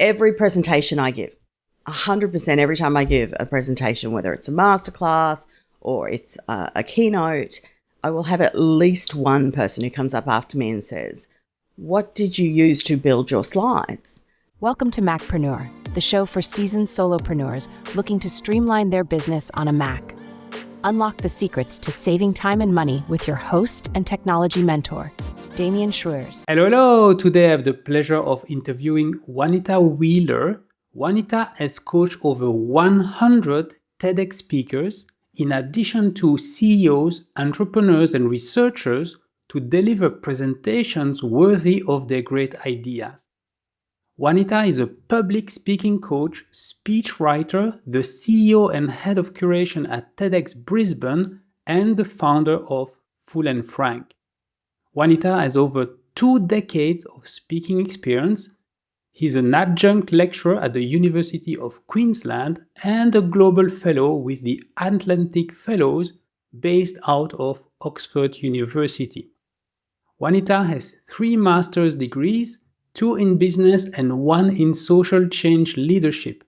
every presentation I give, 100% every time I give a presentation, whether it's a masterclass or it's a keynote, I will have at least one person who comes up after me and says, "What did you use to build your slides?" Welcome to Macpreneur, the show for seasoned solopreneurs looking to streamline their business on a Mac. Unlock the secrets to saving time and money with your host and technology mentor, Damien Schruers. Hello. Today I have the pleasure of interviewing Juanita Wheeler. Juanita has coached over 100 TEDx speakers, in addition to CEOs, entrepreneurs, and researchers to deliver presentations worthy of their great ideas. Juanita is a public speaking coach, speechwriter, the CEO and head of curation at TEDx Brisbane, and the founder of Full and Frank. Juanita has over 2 decades of speaking experience. He's an adjunct lecturer at the University of Queensland and a global fellow with the Atlantic Fellows based out of Oxford University. Juanita has 3 master's degrees, 2 in business and 1 in social change leadership.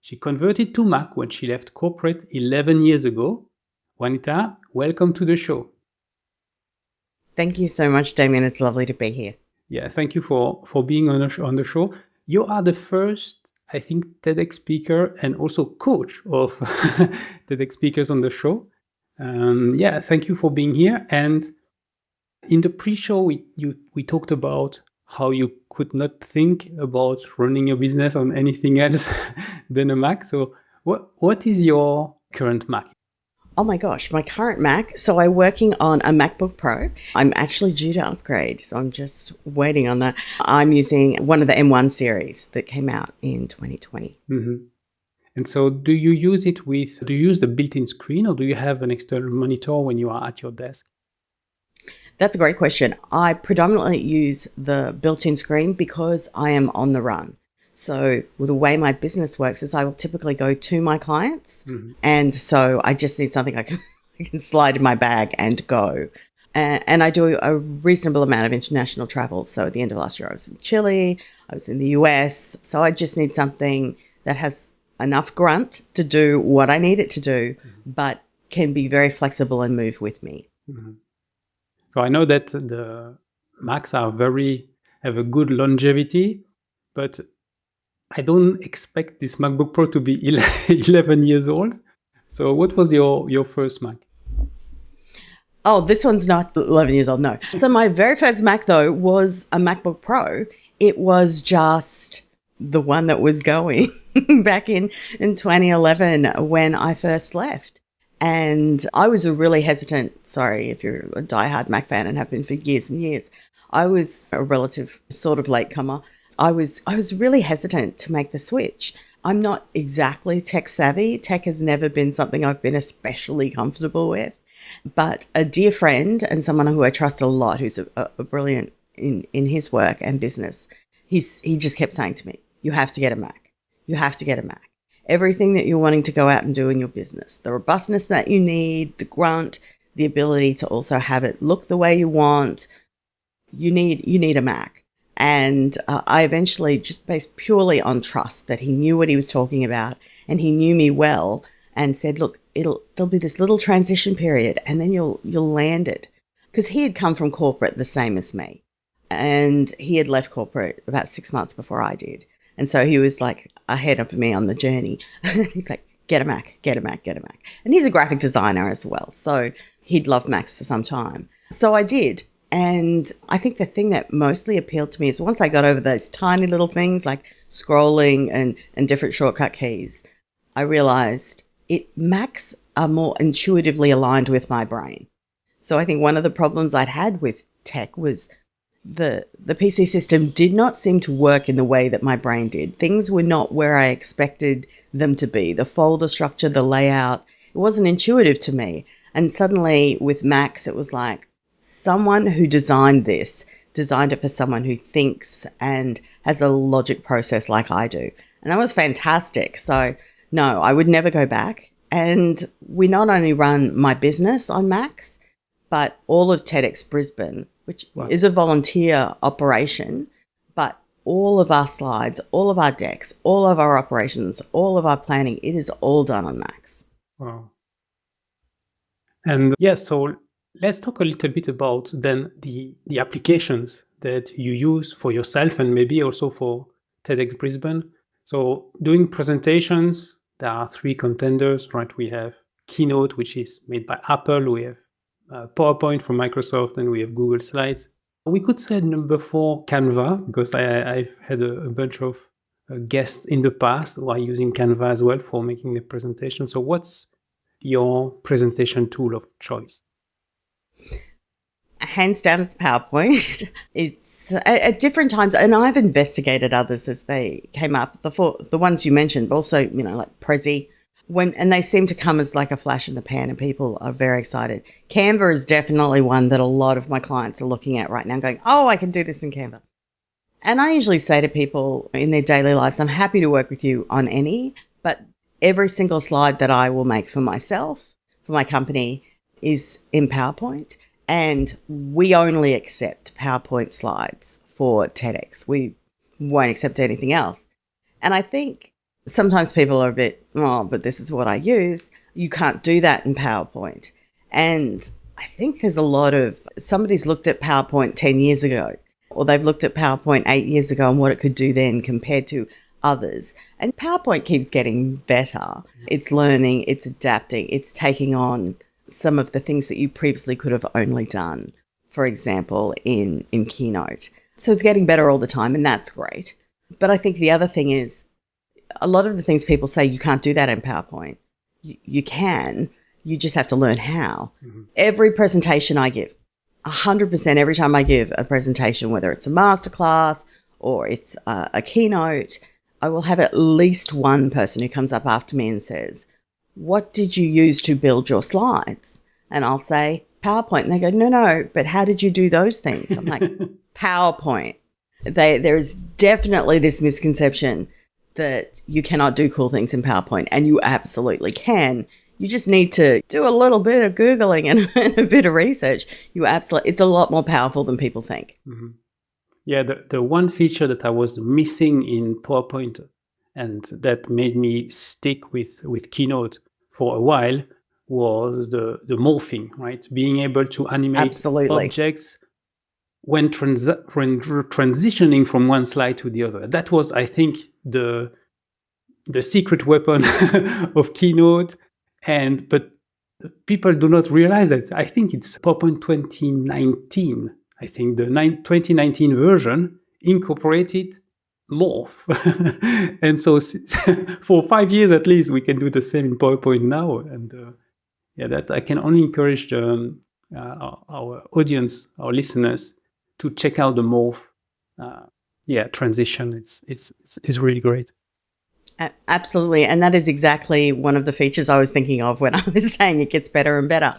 She converted to Mac when she left corporate 11 years ago. Juanita, welcome to the show. Thank you so much, Damien. It's lovely to be here. Yeah, thank you for being on the show. You are the first, I think, TEDx speaker and also coach of TEDx speakers on the show. Thank you for being here. And in the pre-show, we talked about how you could not think about running your business on anything else than a Mac. So what is your current Mac? Oh my gosh, my current Mac. So I'm working on a MacBook Pro. I'm actually due to upgrade, so I'm just waiting on that. I'm using one of the M1 series that came out in 2020. Mm-hmm. And so do you use the built-in screen, or do you have an external monitor when you are at your desk? That's a great question. I predominantly use the built-in screen because I am on the run. So the way my business works is I will typically go to my clients. Mm-hmm. And so I just need something I can slide in my bag and go. And I do a reasonable amount of international travel. So at the end of last year, I was in Chile, I was in the US. So I just need something that has enough grunt to do what I need it to do, mm-hmm. but can be very flexible and move with me. Mm-hmm. So I know that the Macs have a good longevity, but I don't expect this MacBook Pro to be 11 years old. So what was your first Mac? Oh, this one's not 11 years old, no. So my very first Mac, though, was a MacBook Pro. It was just the one that was going back in 2011 when I first left. And I was really hesitant. Sorry if you're a diehard Mac fan and have been for years and years. I was a relative sort of latecomer. I was really hesitant to make the switch. I'm not exactly tech savvy. Tech has never been something I've been especially comfortable with. But a dear friend and someone who I trust a lot, who's a brilliant in his work and business, he just kept saying to me, "You have to get a Mac. You have to get a Mac. Everything that you're wanting to go out and do in your business, the robustness that you need, the grunt, the ability to also have it look the way you want, you need a Mac." And I eventually, just based purely on trust that he knew what he was talking about and he knew me well, and said, "Look, there'll be this little transition period and then you'll land it." Because he had come from corporate the same as me, and he had left corporate about 6 months before I did. And so he was like ahead of me on the journey. He's like, "Get a Mac, get a Mac, get a Mac." And he's a graphic designer as well. So he'd loved Macs for some time. So I did. And I think the thing that mostly appealed to me is once I got over those tiny little things like scrolling and different shortcut keys, I realized Macs are more intuitively aligned with my brain. So I think one of the problems I'd had with tech was the PC system did not seem to work in the way that my brain did. Things were not where I expected them to be. The folder structure, the layout, it wasn't intuitive to me. And suddenly with Macs, it was like, someone who designed it for someone who thinks and has a logic process like I do. And that was fantastic. So no, I would never go back. And we not only run my business on Macs, but all of TEDx Brisbane, which is a volunteer operation, but all of our slides, all of our decks, all of our operations, all of our planning, it is all done on Macs. Wow. And yes, so let's talk a little bit about then the applications that you use for yourself and maybe also for TEDx Brisbane. So doing presentations, there are three contenders, right? We have Keynote, which is made by Apple. We have PowerPoint from Microsoft, and we have Google Slides. We could say number 4, Canva, because I've had a bunch of guests in the past who are using Canva as well for making a presentation. So what's your presentation tool of choice? Hands down, it's PowerPoint. It's at different times, and I've investigated others as they came up. The ones you mentioned, but also, like Prezi, and they seem to come as like a flash in the pan, and people are very excited. Canva is definitely one that a lot of my clients are looking at right now, going, "Oh, I can do this in Canva." And I usually say to people in their daily lives, "I'm happy to work with you on any, but every single slide that I will make for myself, for my company, is in PowerPoint." And we only accept PowerPoint slides for TEDx. We won't accept anything else. And I think sometimes people are a bit, "Oh, but this is what I use." You can't do that in PowerPoint. And I think there's a lot of, somebody's looked at PowerPoint 10 years ago, or they've looked at PowerPoint 8 years ago and what it could do then compared to others. And PowerPoint keeps getting better. It's learning, it's adapting, it's taking on some of the things that you previously could have only done, for example, in Keynote. So it's getting better all the time, and that's great. But I think the other thing is, a lot of the things people say, you can't do that in PowerPoint. You can, you just have to learn how. Mm-hmm. Every presentation I give, 100% every time I give a presentation, whether it's a masterclass or it's a keynote, I will have at least one person who comes up after me and says, "What did you use to build your slides?" And I'll say, "PowerPoint." And they go, no, but how did you do those things? I'm like, PowerPoint. There is definitely this misconception that you cannot do cool things in PowerPoint, and you absolutely can. You just need to do a little bit of Googling and a bit of research. It's a lot more powerful than people think. Mm-hmm. Yeah, the one feature that I was missing in PowerPoint and that made me stick with Keynote for a while was the morphing, right? Being able to animate Absolutely. objects when transitioning from one slide to the other. That was, I think, the secret weapon of Keynote. But people do not realize that. I think it's PowerPoint 2019. I think the 2019 version incorporated morph. And so for 5 years at least, we can do the same in PowerPoint now. And that I can only encourage our audience, our listeners, to check out the morph transition. It's really great. Absolutely. And that is exactly one of the features I was thinking of when I was saying it gets better and better.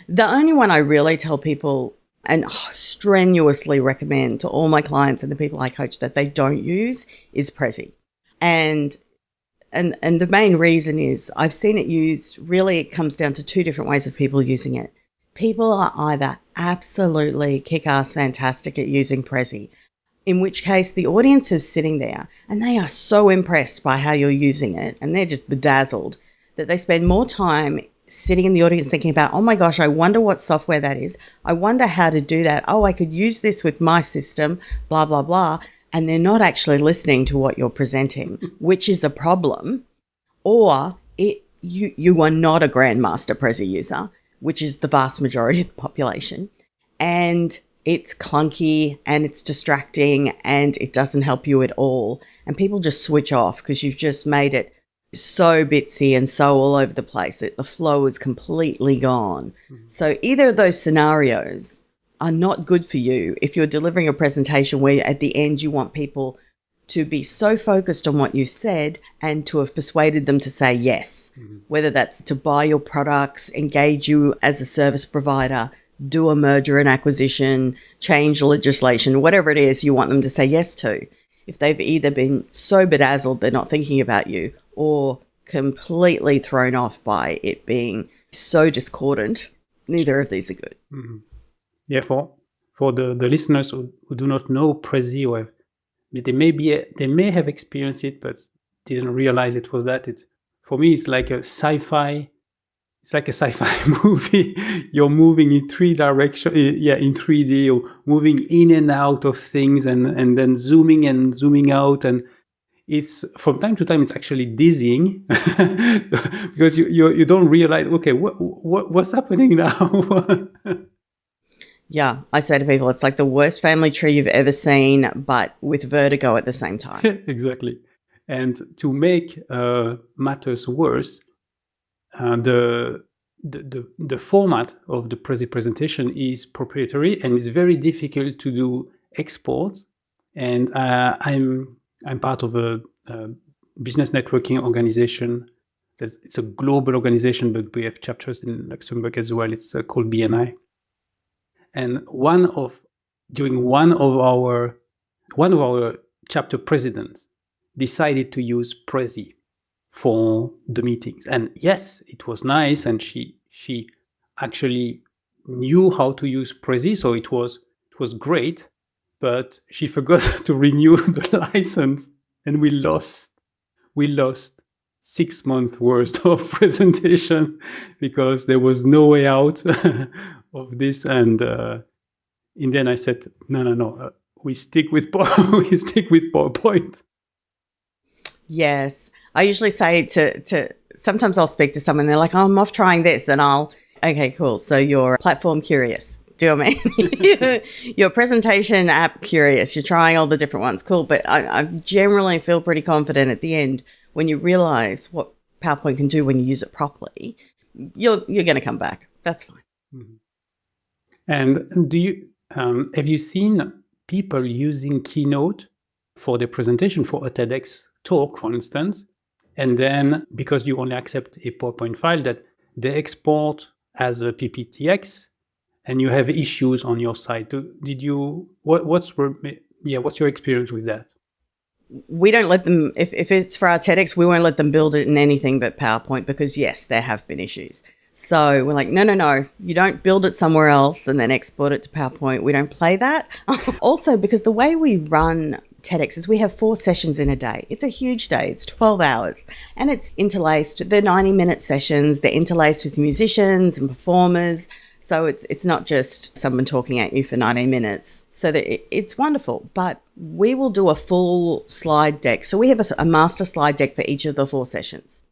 The only one I really tell people and strenuously recommend to all my clients and the people I coach that they don't use is Prezi. And the main reason is I've seen it used, really it comes down to two different ways of people using it. People are either absolutely kick-ass fantastic at using Prezi, in which case the audience is sitting there and they are so impressed by how you're using it and they're just bedazzled that they spend more time sitting in the audience thinking about, "Oh my gosh, I wonder what software that is. I wonder how to do that. Oh, I could use this with my system, blah, blah, blah." And they're not actually listening to what you're presenting, which is a problem. Or you are not a grandmaster Prezi user, which is the vast majority of the population. And it's clunky and it's distracting and it doesn't help you at all. And people just switch off because you've just made it so bitsy and so all over the place that the flow is completely gone. Mm-hmm. So either of those scenarios are not good for you if you're delivering a presentation where at the end you want people to be so focused on what you said and to have persuaded them to say yes, whether that's to buy your products, engage you as a service provider, do a merger and acquisition, change legislation, whatever it is you want them to say yes to. If they've either been so bedazzled they're not thinking about you or completely thrown off by it being so discordant, neither of these are good. Mm-hmm. Yeah, for the listeners who do not know Prezi or have they may have experienced it, but didn't realize it was that. For me, it's like a sci-fi. It's like a sci-fi movie. You're moving in three directions, in 3D, or moving in and out of things, and then zooming and zooming out, and it's from time to time it's actually dizzying because you don't realize, okay, what's happening now. Yeah, I say to people, it's like the worst family tree you've ever seen, but with vertigo at the same time. Exactly. And to make matters worse, the format of the Prezi presentation is proprietary, and it's very difficult to do exports. And I'm part of a business networking organization. It's a global organization, but we have chapters in Luxembourg as well. It's called BNI. And one of our chapter presidents decided to use Prezi for the meetings. And yes, it was nice, and she actually knew how to use Prezi, so it was great, but she forgot to renew the license, and we lost 6 months worth of presentation because there was no way out of this. And in the end I said, no, we stick with PowerPoint. Yes. I usually say to sometimes I'll speak to someone, they're like, oh, I'm off trying this, and okay, cool. So you're platform curious. Do you know what I mean? Your presentation app curious. You're trying all the different ones. Cool. But I generally feel pretty confident at the end when you realize what PowerPoint can do when you use it properly. You're going to come back. That's fine. Mm-hmm. And do you have you seen people using Keynote for their presentation, for a TEDx talk, for instance, and then because you only accept a PowerPoint file, that they export as a PPTX, and you have issues on your site? What's your experience with that? We don't let them, if it's for our TEDx, we won't let them build it in anything but PowerPoint because, yes, there have been issues. So we're like, no, you don't build it somewhere else and then export it to PowerPoint. We don't play that. Also, because the way we run TEDx is we have 4 sessions in a day. It's a huge day. It's 12 hours and it's interlaced. They're 90-minute sessions. They're interlaced with musicians and performers. So it's not just someone talking at you for 90 minutes. So it's wonderful. But we will do a full slide deck. So we have a master slide deck for each of the 4 sessions,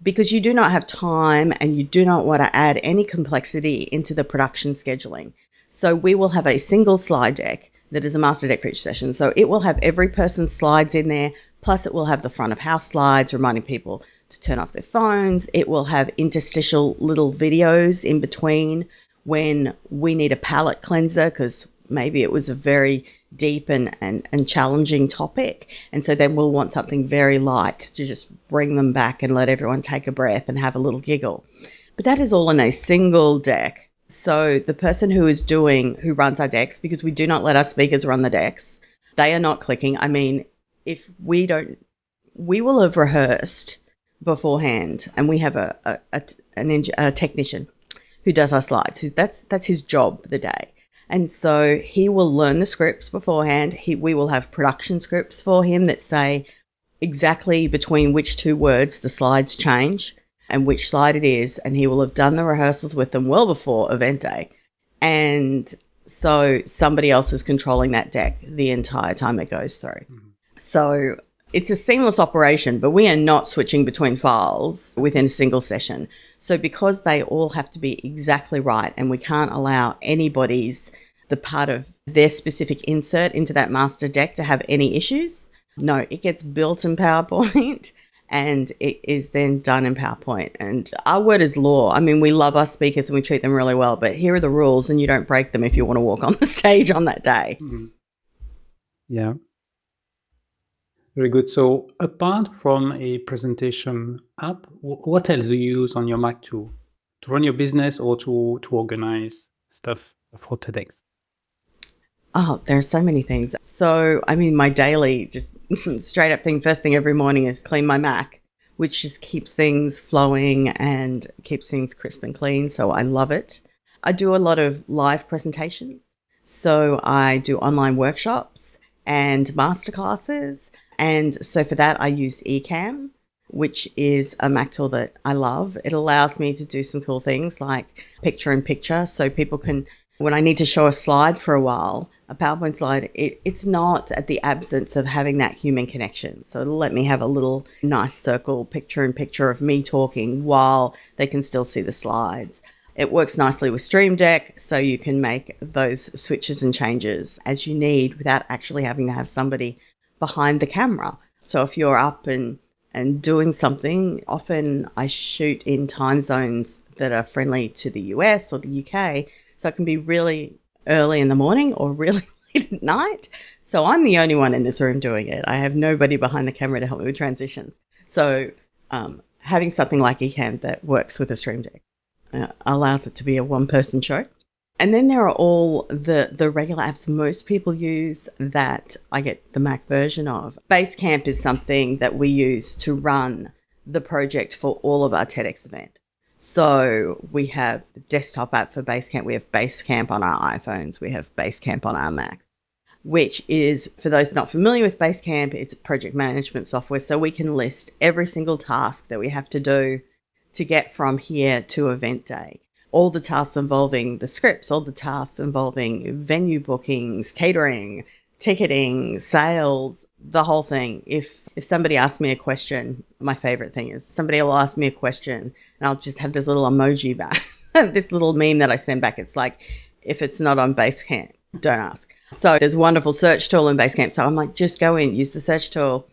because you do not have time and you do not want to add any complexity into the production scheduling. So we will have a single slide deck that is a master deck for each session. So it will have every person's slides in there, plus it will have the front of house slides reminding people to turn off their phones. It will have interstitial little videos in between when we need a palate cleanser, because maybe it was a very deep and challenging topic. And so then we'll want something very light to just bring them back and let everyone take a breath and have a little giggle. But that is all in a single deck. So the person who runs our decks, because we do not let our speakers run the decks, they are not clicking. I mean, if we will have rehearsed beforehand, and we have a technician who does our slides. That's his job for the day. And so he will learn the scripts beforehand. We will have production scripts for him that say exactly between which 2 words the slides change and which slide it is. And he will have done the rehearsals with them well before event day. And so somebody else is controlling that deck the entire time it goes through. Mm-hmm. So it's a seamless operation, but we are not switching between files within a single session. So because they all have to be exactly right, and we can't allow the part of their specific insert into that master deck to have any issues. No, it gets built in PowerPoint and it is then done in PowerPoint. And our word is law. I mean, we love our speakers and we treat them really well, but here are the rules and you don't break them if you want to walk on the stage on that day. Mm-hmm. Yeah. Very good. So apart from a presentation app, what else do you use on your Mac to run your business or to organize stuff for TEDx? Oh, there are so many things. So, I mean, my daily, just straight up thing, first thing every morning is clean my Mac, which just keeps things flowing and keeps things crisp and clean. So I love it. I do a lot of live presentations. So I do online workshops and masterclasses. And so for that, I use Ecamm, which is a Mac tool that I love. It allows me to do some cool things like picture in picture. So people can, when I need to show a slide for a while, a PowerPoint slide, it's not at the absence of having that human connection. So it'll let me have a little nice circle picture in picture of me talking while they can still see the slides. It works nicely with Stream Deck, so you can make those switches and changes as you need without actually having to have somebody behind the camera. So if you're up and doing something, often I shoot in time zones that are friendly to the US or the UK, so it can be really early in the morning or really late at night. So I'm the only one in this room doing it. I have nobody behind the camera to help me with transitions. So having something like Ecamm that works with a Stream Deck allows it to be a one-person show. And then there are all the regular apps most people use that I get the Mac version of. Basecamp is something that we use to run the project for all of our TEDx event. So we have the desktop app for Basecamp. We have Basecamp on our iPhones. We have Basecamp on our Macs, which is, for those not familiar with Basecamp, it's project management software. So we can list every single task that we have to do to get from here to event day. All the tasks involving the scripts, all the tasks involving venue bookings, catering, ticketing, sales, the whole thing. If somebody asks me a question, my favorite thing is somebody will ask me a question and I'll just have this little emoji back, this little meme that I send back. It's like, if it's not on Basecamp, don't ask. So there's a wonderful search tool in Basecamp. So I'm like, just go in, use the search tool,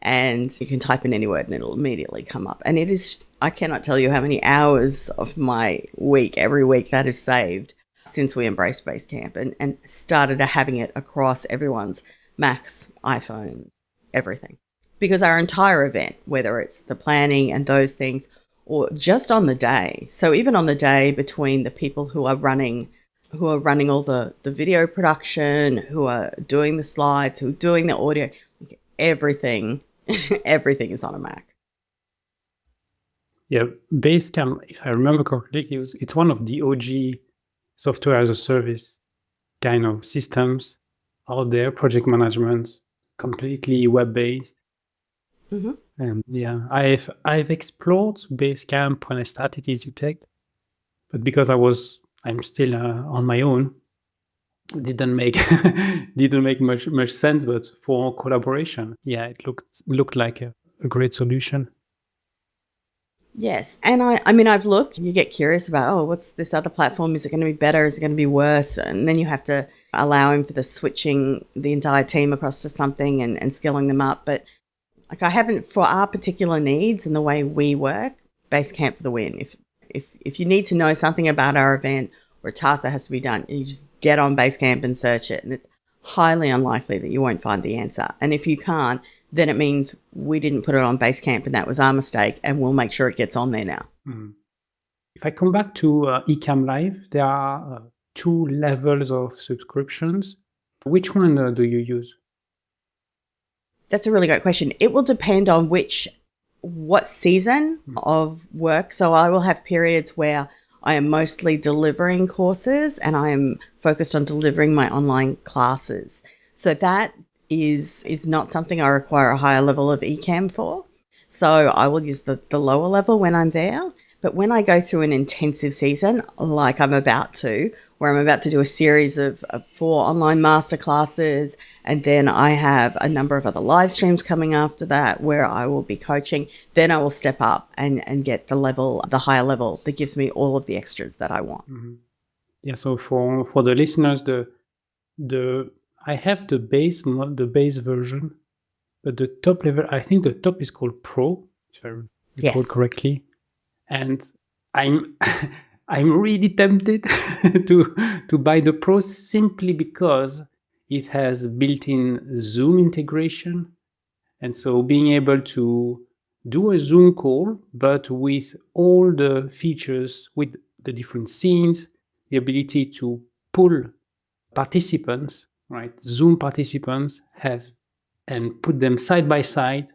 and you can type in any word and it'll immediately come up. And it is, I cannot tell you how many hours of my week, every week, that is saved since we embraced Basecamp and started having it across everyone's Macs, iPhone, everything. Because our entire event, whether it's the planning and those things, or just on the day, so even on the day between the people who are running all the video production, who are doing the slides, who are doing the audio, everything is on a Mac. Yeah, Basecamp, if I remember correctly, it's one of the OG software as a service kind of systems out there, project management, completely web-based. Mm-hmm. And yeah, I've explored Basecamp when I started EasyTech, but because I'm still on my own, didn't make much sense. But for collaboration, yeah, it looked like a great solution. Yes. And I mean, I've looked, you get curious about, oh, what's this other platform? Is it going to be better? Is it going to be worse? And then you have to allow him for the switching the entire team across to something and skilling them up. But like, I haven't, for our particular needs and the way we work, Basecamp for the win. If you need to know something about our event or a task that has to be done, you just get on Basecamp and search it. And it's highly unlikely that you won't find the answer. And if you can't, then it means we didn't put it on Basecamp and that was our mistake, and we'll make sure it gets on there now. Mm. If I come back to Ecamm Live, there are 2 levels of subscriptions. Which one do you use? That's a really great question. It will depend on what season of work. So I will have periods where I am mostly delivering courses and I am focused on delivering my online classes. So that is not something I require a higher level of Ecamm for. So I will use the lower level when I'm there. But when I go through an intensive season, like I'm about to, where I'm about to do a series of 4 online masterclasses, and then I have a number of other live streams coming after that where I will be coaching, then I will step up and get the higher level that gives me all of the extras that I want. Mm-hmm. Yeah, so for the listeners, I have the base version, but the top level, I think the top is called Pro, if I recall correctly. And I'm I'm really tempted to buy the Pro simply because it has built-in Zoom integration. And so being able to do a Zoom call, but with all the features, with the different scenes, the ability to pull participants, right? Zoom participants and put them side by side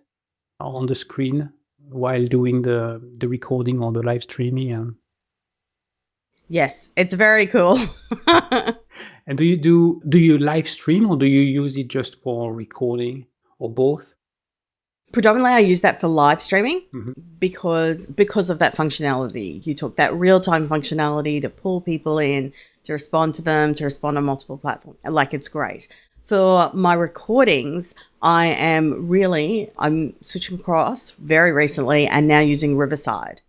on the screen while doing the recording or the live streaming. Yes, it's very cool. And do you live stream or do you use it just for recording or both? Predominantly, I use that for live streaming Mhm. because of that functionality. You took that real-time functionality to pull people in, to respond to them, to respond on multiple platforms. Like, it's great. For my recordings, I'm switching across very recently and now using Riverside,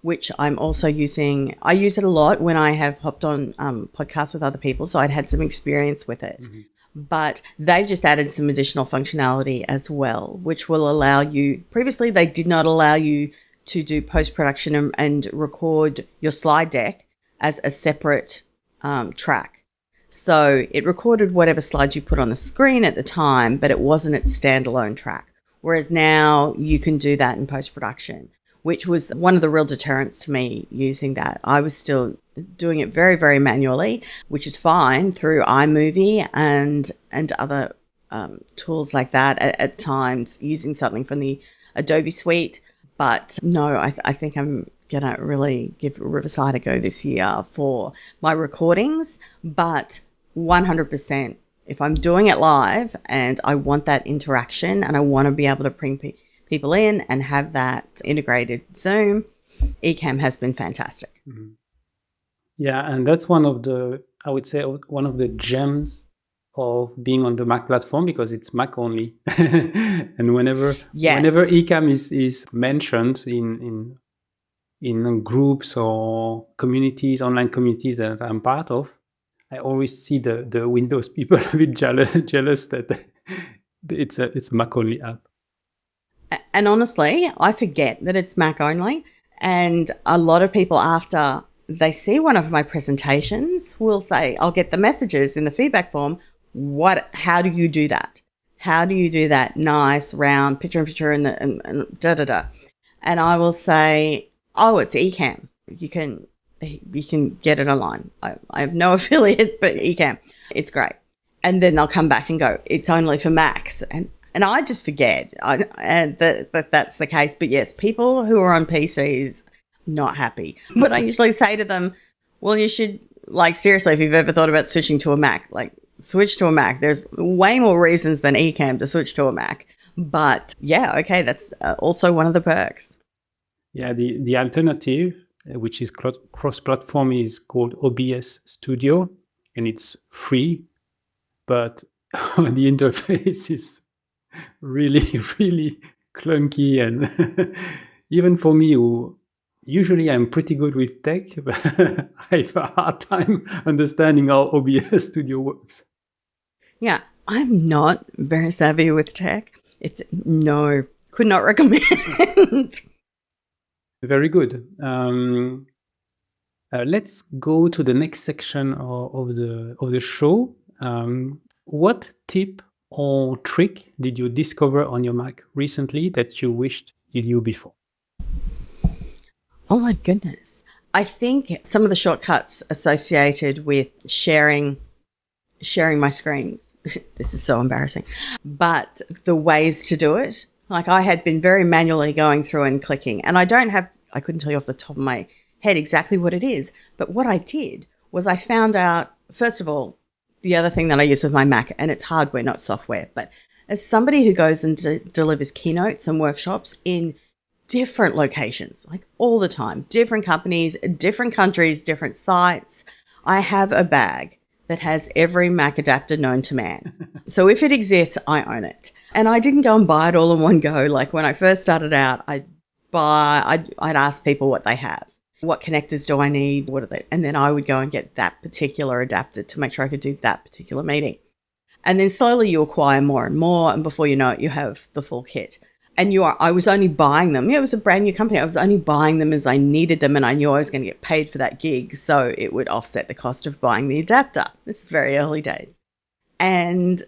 which I'm also using. I use it a lot when I have hopped on podcasts with other people, so I'd had some experience with it. Mhm. But they've just added some additional functionality as well, which will allow you. Previously, they did not allow you to do post-production and record your slide deck as a separate track. So it recorded whatever slides you put on the screen at the time, but it wasn't its standalone track. Whereas now you can do that in post-production, which was one of the real deterrents to me using that. I was still doing it very, very manually, which is fine through iMovie and other tools like that at times, using something from the Adobe suite. But no, I think I'm going to really give Riverside a go this year for my recordings. But 100%, if I'm doing it live and I want that interaction and I want to be able to bring people in and have that integrated Zoom, Ecamm has been fantastic. Mhm. Yeah, and that's I would say, one of the gems of being on the Mac platform because it's Mac only. And whenever Yes. Ecamm is mentioned in groups or communities, online communities that I'm part of, I always see the Windows people a bit jealous that it's a Mac only app. And honestly, I forget that it's Mac only. And a lot of people, after they see one of my presentations, will say, I'll get the messages in the feedback form. How do you do that? How do you do that nice, round, picture in picture and da da da? And I will say, oh, it's Ecamm. You can get it online. I have no affiliate, but Ecamm. It's great. And then they'll come back and go, it's only for Macs. And I just forget that's the case. But yes, people who are on PCs, not happy. But I usually say to them, well, you should, like, seriously, if you've ever thought about switching to a Mac, like, switch to a Mac. There's way more reasons than Ecamm to switch to a Mac. But yeah, okay, that's also one of the perks. Yeah, the alternative, which is cross-platform, is called OBS Studio, and it's free, but the interface is really, really clunky. And even for me, who usually I'm pretty good with tech, but I have a hard time understanding how OBS Studio works. Yeah, I'm not very savvy with tech. Could not recommend. Very good. Let's go to the next section of the show. What tip or trick did you discover on your Mac recently that you wished you knew before? Oh my goodness. I think some of the shortcuts associated with sharing my screens. This is so embarrassing. But the ways to do it, like, I had been very manually going through and clicking, and I couldn't tell you off the top of my head exactly what it is. But what I did was I found out, first of all, the other thing that I use with my Mac, and it's hardware, not software, but as somebody who goes and delivers keynotes and workshops in different locations, like all the time, different companies, different countries, different sites, I have a bag that has every Mac adapter known to man. So if it exists, I own it. And I didn't go and buy it all in one go. Like, when I first started out, I'd ask people what they have. What connectors do I need? What are they? And then I would go and get that particular adapter to make sure I could do that particular meeting. And then slowly you acquire more and more. And before you know it, you have the full kit. And I was only buying them. It was a brand new company. I was only buying them as I needed them, and I knew I was going to get paid for that gig. So it would offset the cost of buying the adapter. This is very early days. And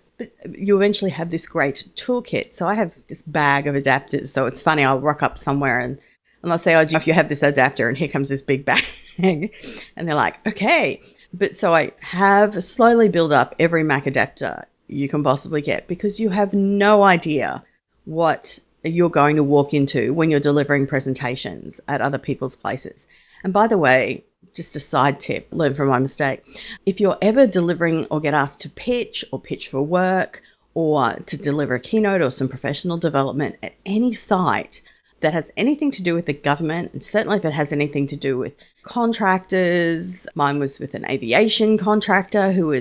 you eventually have this great toolkit. So I have this bag of adapters. So it's funny, I'll rock up somewhere and I'll say, oh, if you have this adapter, and here comes this big bag. And they're like, okay. But so I have slowly built up every Mac adapter you can possibly get, because you have no idea what you're going to walk into when you're delivering presentations at other people's places. And by the way, just a side tip, learn from my mistake. If you're ever delivering or get asked to pitch or pitch for work or to deliver a keynote or some professional development at any site that has anything to do with the government, and certainly if it has anything to do with contractors, mine was with an aviation contractor who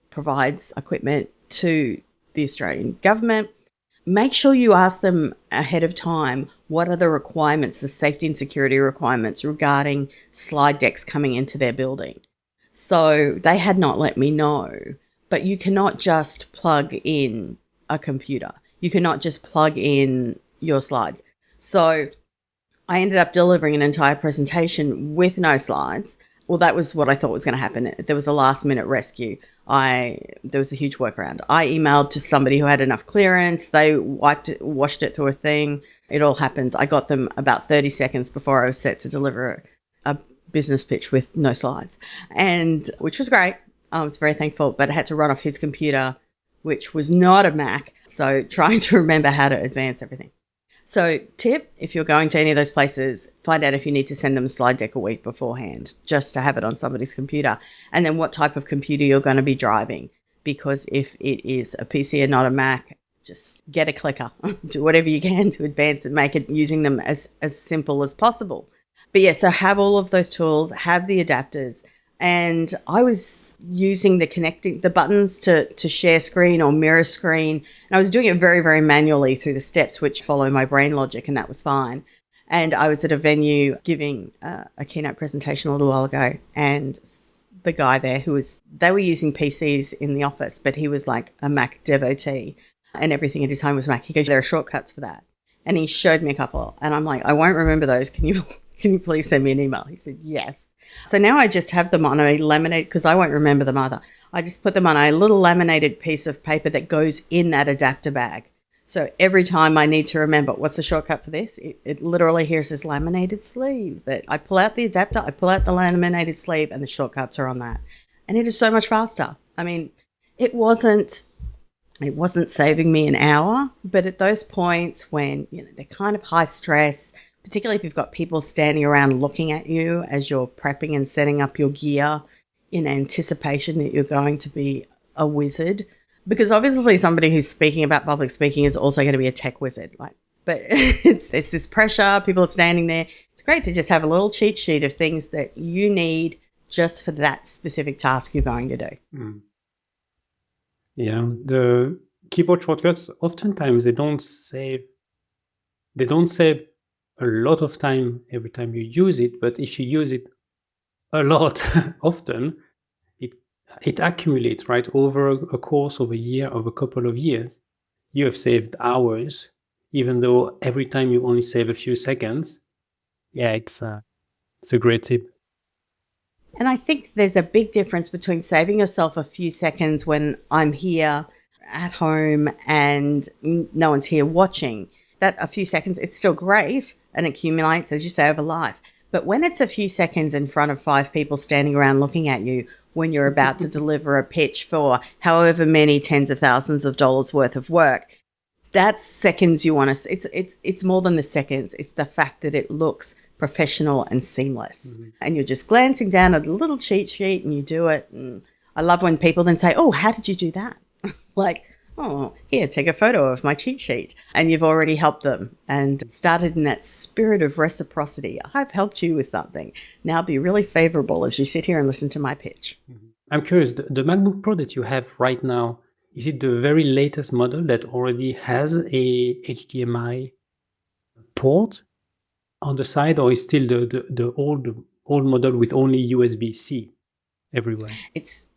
provides equipment to the Australian government, make sure you ask them ahead of time what are the requirements, the safety and security requirements regarding slide decks coming into their building. So they had not let me know, but you cannot just plug in a computer. You cannot just plug in your slides. So I ended up delivering an entire presentation with no slides. Well, that was what I thought was going to happen. There was a last minute rescue. There was a huge workaround. I emailed to somebody who had enough clearance. They washed it through a thing. It all happened. I got them about 30 seconds before I was set to deliver a business pitch with no slides, and which was great. I was very thankful, but I had to run off his computer, which was not a Mac. So trying to remember how to advance everything. So tip, if you're going to any of those places, find out if you need to send them a slide deck a week beforehand, just to have it on somebody's computer. And then what type of computer you're going to be driving. Because if it is a PC and not a Mac, just get a clicker. Do whatever you can to advance and make it using them as simple as possible. But yeah, so have all of those tools, have the adapters. And I was using the buttons to share screen or mirror screen. And I was doing it very, very manually through the steps, which follow my brain logic, and that was fine. And I was at a venue giving a keynote presentation a little while ago, and the guy there they were using PCs in the office, but he was like a Mac devotee, and everything at his home was Mac. He goes, there are shortcuts for that. And he showed me a couple, and I'm like, I won't remember those. Can you please send me an email? He said, yes. So now I just have them on a laminated, because I won't remember them either. I just put them on a little laminated piece of paper that goes in that adapter bag. So every time I need to remember what's the shortcut for this, it literally here's this laminated sleeve that I pull out the adapter, I pull out the laminated sleeve, and the shortcuts are on that. And it is so much faster. I mean, it wasn't saving me an hour, but at those points when they're kind of high stress, particularly if you've got people standing around looking at you as you're prepping and setting up your gear in anticipation that you're going to be a wizard. Because obviously somebody who's speaking about public speaking is also going to be a tech wizard. But it's this pressure, people are standing there. It's great to just have a little cheat sheet of things that you need just for that specific task you're going to do. Mm. Yeah, the keyboard shortcuts, oftentimes they don't save a lot of time every time you use it, but if you use it a lot often, it accumulates, right? Over a course of a year, of a couple of years, you have saved hours, even though every time you only save a few seconds. Yeah, it's a great tip. And I think there's a big difference between saving yourself a few seconds when I'm here at home and no one's here watching. That a few seconds, it's still great and accumulates, as you say, over life. But when it's a few seconds in front of 5 people standing around looking at you when you're about to deliver a pitch for however many tens of thousands of dollars worth of work, that's seconds you want to. It's more than the seconds. It's the fact that it looks professional and seamless. Mm-hmm. And you're just glancing down at a little cheat sheet and you do it. And I love when people then say, oh, how did you do that? Like, oh, here, take a photo of my cheat sheet. And you've already helped them and started in that spirit of reciprocity. I've helped you with something. Now be really favorable as you sit here and listen to my pitch. Mm-hmm. I'm curious, the MacBook Pro that you have right now, is it the very latest model that already has a HDMI port on the side, or is still the old model with only USB-C everywhere? It's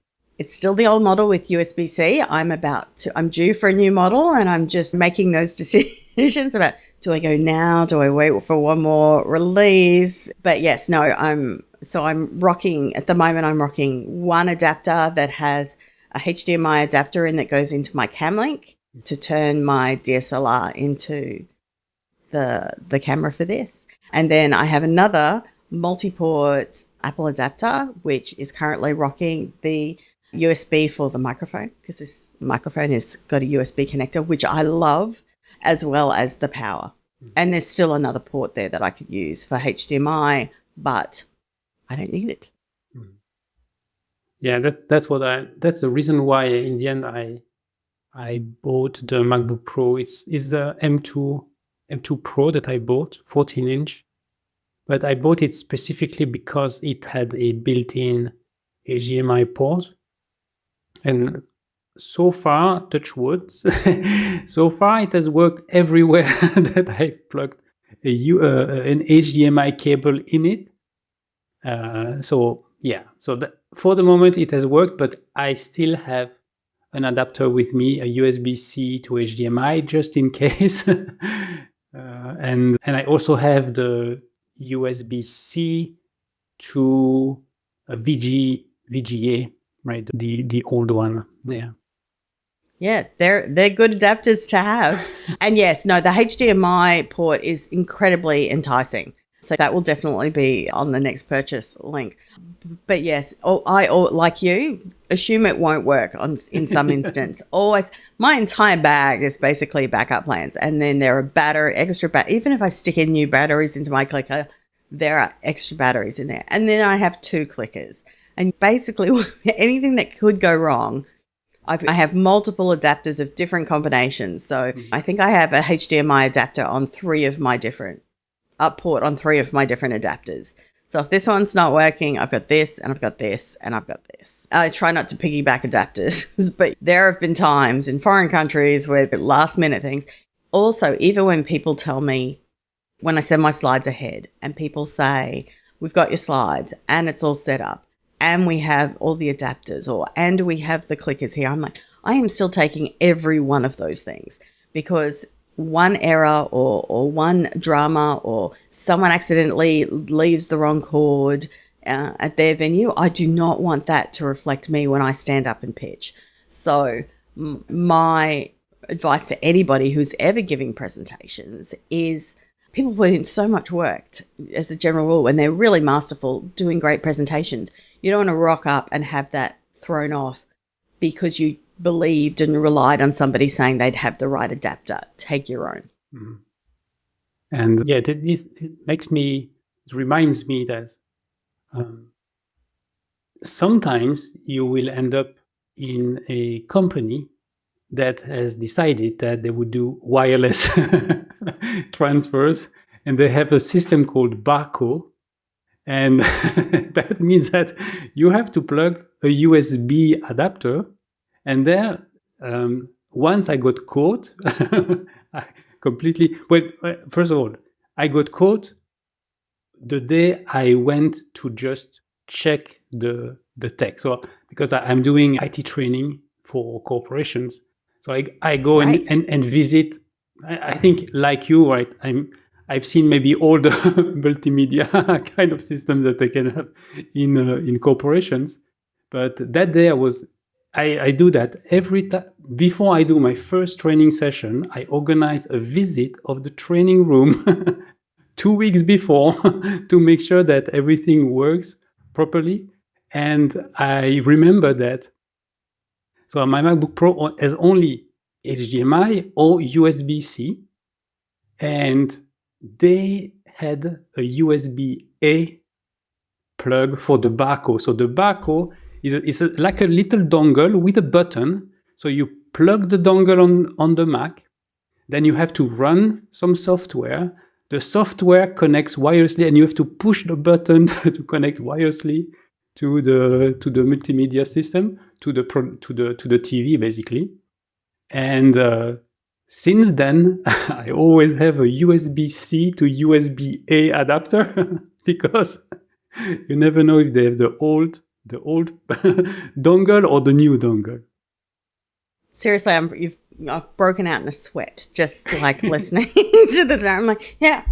still the old model with USB-C. I'm due for a new model, and I'm just making those decisions about, do I go now? Do I wait for one more release? But yes, no, I'm rocking, at the moment, I'm rocking one adapter that has a HDMI adapter in that goes into my Cam Link to turn my DSLR into the camera for this. And then I have another multi-port Apple adapter, which is currently rocking the USB for the microphone, because this microphone has got a USB connector, which I love, as well as the power. And there's still another port there that I could use for HDMI, but I don't need it. Yeah, that's the reason why in the end I bought the MacBook Pro. It's the M2 Pro that I bought, 14-inch. But I bought it specifically because it had a built-in HDMI port. And so far, touch wood, so far it has worked everywhere that I plugged an HDMI cable in it. So yeah, so for the moment it has worked, but I still have an adapter with me, a USB-C to HDMI, just in case. And I also have the USB-C to a VGA, right? The old one. Yeah. Yeah, they're good adapters to have. And yes, no, the HDMI port is incredibly enticing. So that will definitely be on the next purchase link. But yes, I like you, assume it won't work in some instance. Always, my entire bag is basically backup plans. And then there are even if I stick in new batteries into my clicker, there are extra batteries in there. And then I have 2 clickers. And basically anything that could go wrong, I have multiple adapters of different combinations. So I think I have a HDMI adapter on 3 of my different port on 3 of my different adapters. So if this one's not working, I've got this and I've got this and I've got this. I try not to piggyback adapters, but there have been times in foreign countries where last minute things. Also, even when people tell me, when I send my slides ahead and people say, we've got your slides and it's all set up and we have all the adapters and we have the clickers here. I'm like, I am still taking every one of those things, because one error or one drama or someone accidentally leaves the wrong chord at their venue, I do not want that to reflect me when I stand up and pitch. So my advice to anybody who's ever giving presentations is, people put in so much work as a general rule when they're really masterful doing great presentations. You don't want to rock up and have that thrown off because you believed and relied on somebody saying they'd have the right adapter. Take your own. Mm-hmm. And yeah, it reminds me that sometimes you will end up in a company that has decided that they would do wireless transfers, and they have a system called Barco. And that means that you have to plug a USB adapter. And there, once I got caught, first of all, I got caught the day I went to just check the tech. So because I'm doing IT training for corporations, so I go Right. and visit. I think like you, right? I've seen maybe all the multimedia kind of systems that they can have in corporations. But that day I do that every time. Before I do my first training session, I organize a visit of the training room 2 weeks before to make sure that everything works properly. And I remember that. So my MacBook Pro has only HDMI or USB-C, and they had a USB-A plug for the Barco. So the Barco is like a little dongle with a button. So you plug the dongle on the Mac, then you have to run some software. The software connects wirelessly, and you have to push the button to connect wirelessly to the multimedia system, to the TV basically. And since then, I always have a USB-C to USB-A adapter because you never know if they have the old dongle or the new dongle. Seriously, I've broken out in a sweat just like listening to the. I'm like, yeah,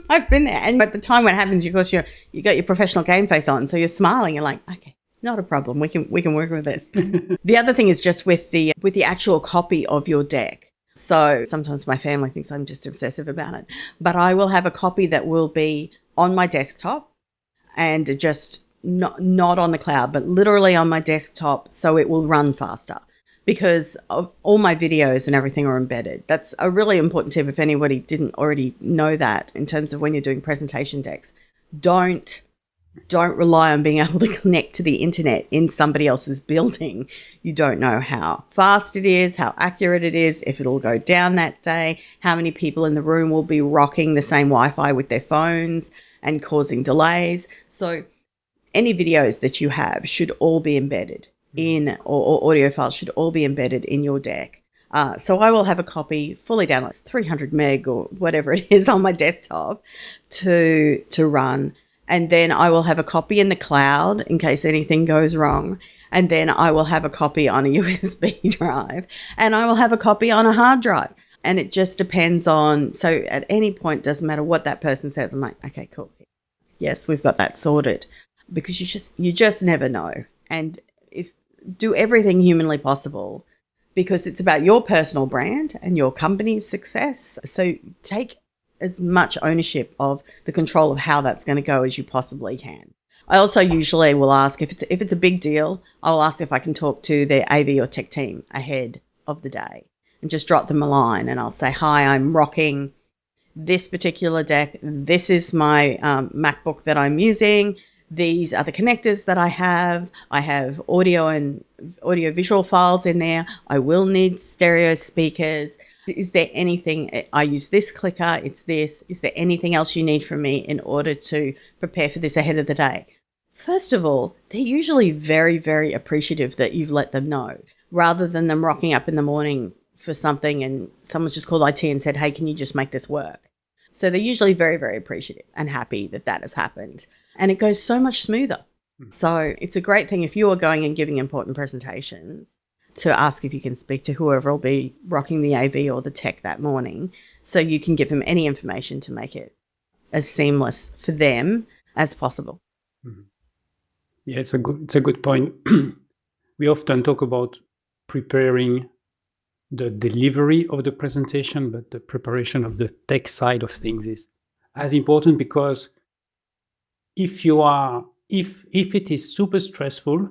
I've been there. And at the time when it happens, of course, you got your professional game face on, so you're smiling. You're like, okay, not a problem. We can work with this. The other thing is just with the actual copy of your deck. So sometimes my family thinks I'm just obsessive about it, but I will have a copy that will be on my desktop and just not on the cloud, but literally on my desktop, so it will run faster. Because all my videos and everything are embedded. That's a really important tip if anybody didn't already know that, in terms of when you're doing presentation decks. Don't don't rely on being able to connect to the internet in somebody else's building. You don't know how fast it is, how accurate it is, if it'll go down that day, how many people in the room will be rocking the same Wi-Fi with their phones and causing delays. So any videos that you have should all be embedded in, or audio files should all be embedded in your deck. So I will have a copy fully downloaded, 300 meg or whatever it is on my desktop to run. And then I will have a copy in the cloud in case anything goes wrong. And then I will have a copy on a USB drive. And I will have a copy on a hard drive. And it just depends on, so at any point, doesn't matter what that person says. I'm like, okay, cool. Yes, we've got that sorted. Because you just never know. And do everything humanly possible, because it's about your personal brand and your company's success. So take as much ownership of the control of how that's going to go as you possibly can. I also usually will ask if it's a big deal, I'll ask if I can talk to their AV or tech team ahead of the day and just drop them a line, and I'll say, hi, I'm rocking this particular deck. This is my MacBook that I'm using. These are the connectors that I have. I have audio and audio visual files in there. I will need stereo speakers. Is there anything, I use this clicker, it's this. Is there anything else you need from me in order to prepare for this ahead of the day? First of all, they're usually very, very appreciative that you've let them know, rather than them rocking up in the morning for something and someone's just called IT and said, hey, can you just make this work? So they're usually very, very appreciative and happy that that has happened. And it goes so much smoother. So it's a great thing if you are going and giving important presentations to ask if you can speak to whoever will be rocking the AV or the tech that morning, so you can give them any information to make it as seamless for them as possible. Yeah, it's a good point. We often talk about preparing the delivery of the presentation, but the preparation of the tech side of things is as important, because if it is super stressful,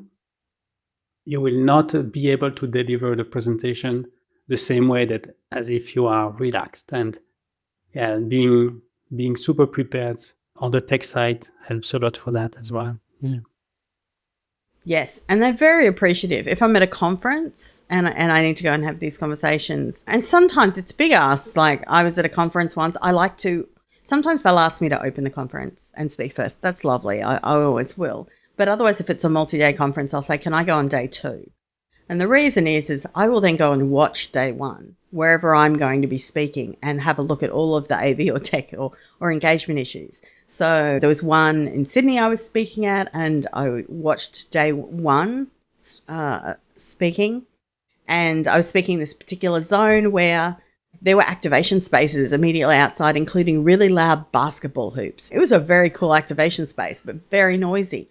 you will not be able to deliver the presentation the same way that as if you are relaxed. And yeah, being super prepared on the tech side helps a lot for that as well. Yeah. Yes, and they're very appreciative. If I'm at a conference and I need to go and have these conversations, and sometimes it's big asks, like I was at a conference once, sometimes they'll ask me to open the conference and speak first. That's lovely. I always will. But otherwise, if it's a multi-day conference, I'll say, can I go on day 2? And the reason is I will then go and watch day 1, wherever I'm going to be speaking, and have a look at all of the AV or tech or engagement issues. So there was one in Sydney I was speaking at, and I watched day 1 speaking. And I was speaking in this particular zone where there were activation spaces immediately outside, including really loud basketball hoops. It was a very cool activation space, but very noisy.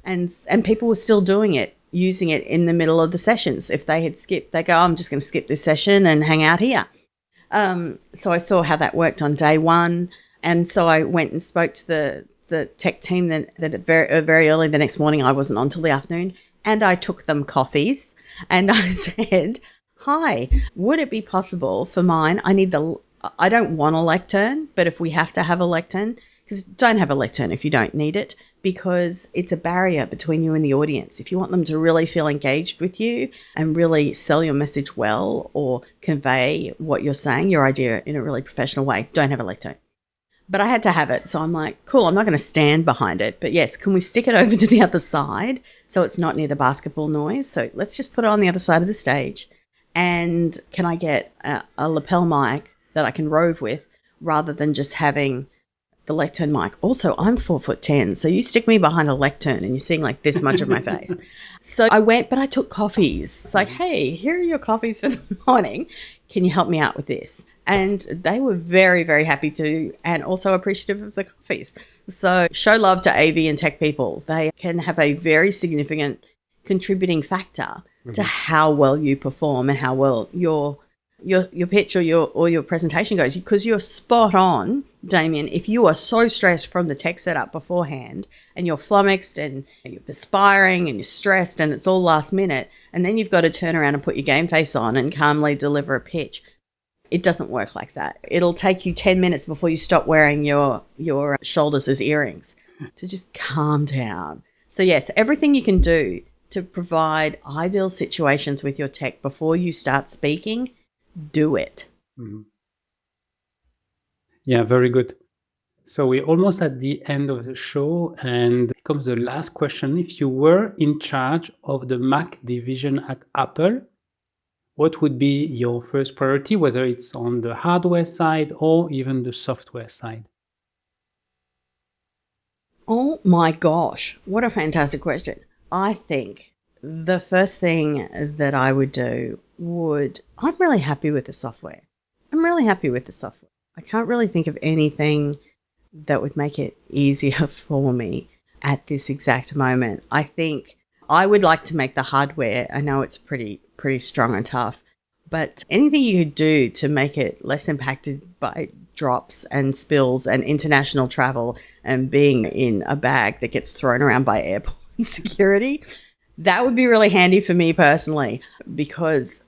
And people were still doing it, using it in the middle of the sessions. If they had skipped, they go, I'm just going to skip this session and hang out here. So I saw how that worked on day 1. And so I went and spoke to the tech team that very early the next morning. I wasn't on till the afternoon. And I took them coffees and I said, hi, would it be possible for mine? I don't want a lectern, but if we have to have a lectern, because don't have a lectern if you don't need it, because it's a barrier between you and the audience. If you want them to really feel engaged with you and really sell your message well, or convey what you're saying, your idea, in a really professional way, don't have a lectern. But I had to have it. So I'm like, cool, I'm not going to stand behind it. But yes, can we stick it over to the other side so it's not near the basketball noise? So let's just put it on the other side of the stage. And can I get a lapel mic that I can rove with, rather than just having the lectern mic? Also, I'm 4'10", so you stick me behind a lectern and you're seeing like this much of my face. So I went, but I took coffees. It's like, hey, here are your coffees for the morning. Can you help me out with this? And they were very, very happy to, and also appreciative of the coffees. So show love to AV and tech people. They can have a very significant contributing factor to how well you perform and how well your pitch or your presentation goes, because you're spot on, Damien. If you are so stressed from the tech setup beforehand and you're flummoxed and you're perspiring and you're stressed and it's all last minute, and then you've got to turn around and put your game face on and calmly deliver a pitch, It doesn't work like that. It'll take you 10 minutes before you stop wearing your shoulders as earrings to just calm down. So yes, everything you can do to provide ideal situations with your tech before you start speaking, do it. Mhm. Yeah, very good. So we're almost at the end of the show, and here comes the last question. If you were in charge of the Mac division at Apple, what would be your first priority, whether it's on the hardware side or even the software side? Oh my gosh, what a fantastic question. I think the first thing that I would do I'm really happy with the software. I'm really happy with the software. I can't really think of anything that would make it easier for me at this exact moment. I think I would like to make the hardware. I know it's pretty strong and tough, but anything you could do to make it less impacted by drops and spills and international travel and being in a bag that gets thrown around by airport security, that would be really handy for me personally, because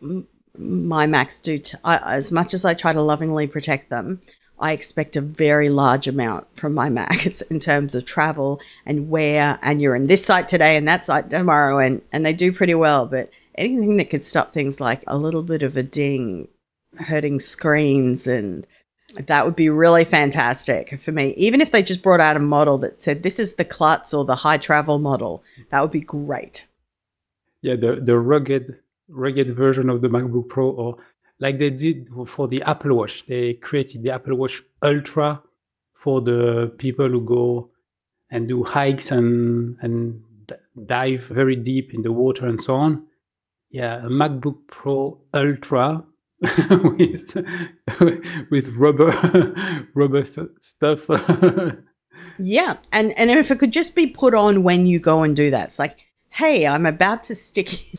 my Macs as much as I try to lovingly protect them, I expect a very large amount from my Macs in terms of travel and wear, and you're in this site today and that site tomorrow, and they do pretty well. But anything that could stop things like a little bit of a ding hurting screens, and that would be really fantastic for me. Even if they just brought out a model that said, this is the klutz or the high travel model, that would be great. Yeah, the rugged version of the MacBook Pro, or like they did for the Apple Watch. They created the Apple Watch Ultra for the people who go and do hikes and dive very deep in the water and so on. Yeah, a MacBook Pro Ultra with with rubber stuff. Yeah. And if it could just be put on when you go and do that. It's like, hey,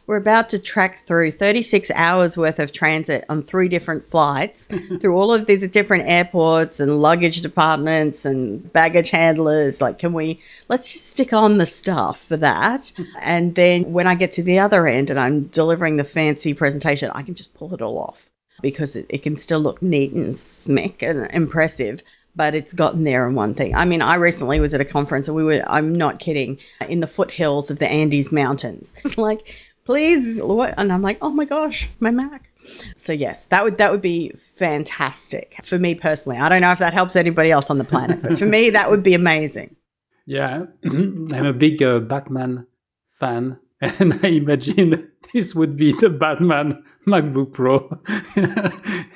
we're about to track through 36 hours worth of transit on 3 different flights through all of these different airports and luggage departments and baggage handlers. Like, let's just stick on the stuff for that. And then when I get to the other end and I'm delivering the fancy presentation, I can just pull it all off, because it can still look neat and slick and impressive, but it's gotten there in one thing. I mean, I recently was at a conference and I'm not kidding, in the foothills of the Andes Mountains. It's like, please, what? And I'm like, oh my gosh, my Mac. So yes, that would be fantastic for me personally. I don't know if that helps anybody else on the planet, but for me, that would be amazing. Yeah, I'm a big Batman fan, and I imagine this would be the Batman MacBook Pro.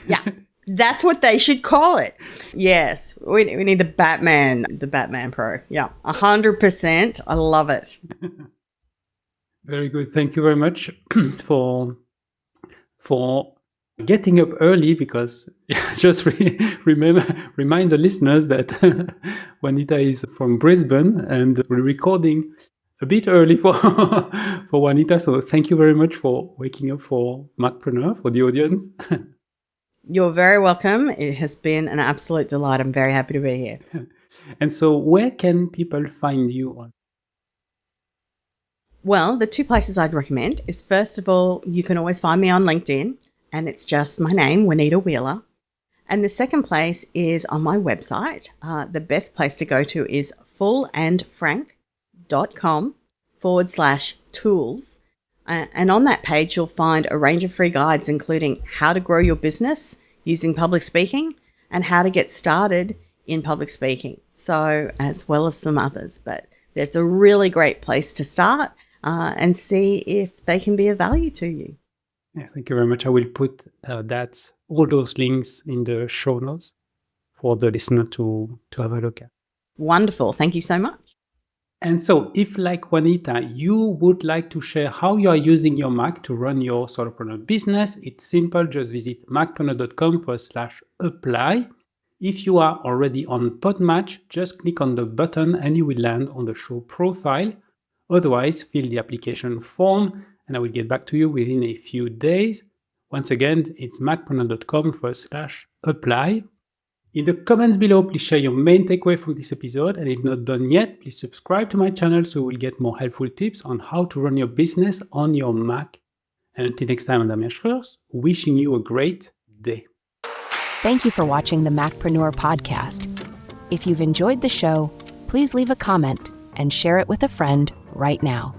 Yeah. That's what they should call it. Yes, we need the Batman Pro. Yeah, 100%. I love it. Very good. Thank you very much for getting up early, because just remind the listeners that Juanita is from Brisbane and we're recording a bit early for for Juanita. So thank you very much for waking up for Macpreneur, for the audience. You're very welcome. It has been an absolute delight. I'm very happy to be here. And so where can people find you on? Well, the 2 places I'd recommend is, first of all, you can always find me on LinkedIn, and it's just my name, Juanita Wheeler. And the second place is on my website. The best place to go to is fullandfrank.com/tools. And on that page, you'll find a range of free guides, including how to grow your business using public speaking and how to get started in public speaking. So, as well as some others, but it's a really great place to start and see if they can be of value to you. Yeah, thank you very much. I will put all those links in the show notes for the listener to have a look at. Wonderful. Thank you so much. And so if, like Juanita, you would like to share how you are using your Mac to run your solopreneur business, it's simple. Just visit macpreneur.com/apply. If you are already on Podmatch, just click on the button and you will land on the show profile. Otherwise, fill the application form and I will get back to you within a few days. Once again, it's macpreneur.com/apply. In the comments below, please share your main takeaway from this episode. And if not done yet, please subscribe to my channel so you will get more helpful tips on how to run your business on your Mac. And until next time, I'm Damien Schreurs, wishing you a great day. Thank you for watching the Macpreneur podcast. If you've enjoyed the show, please leave a comment and share it with a friend right now.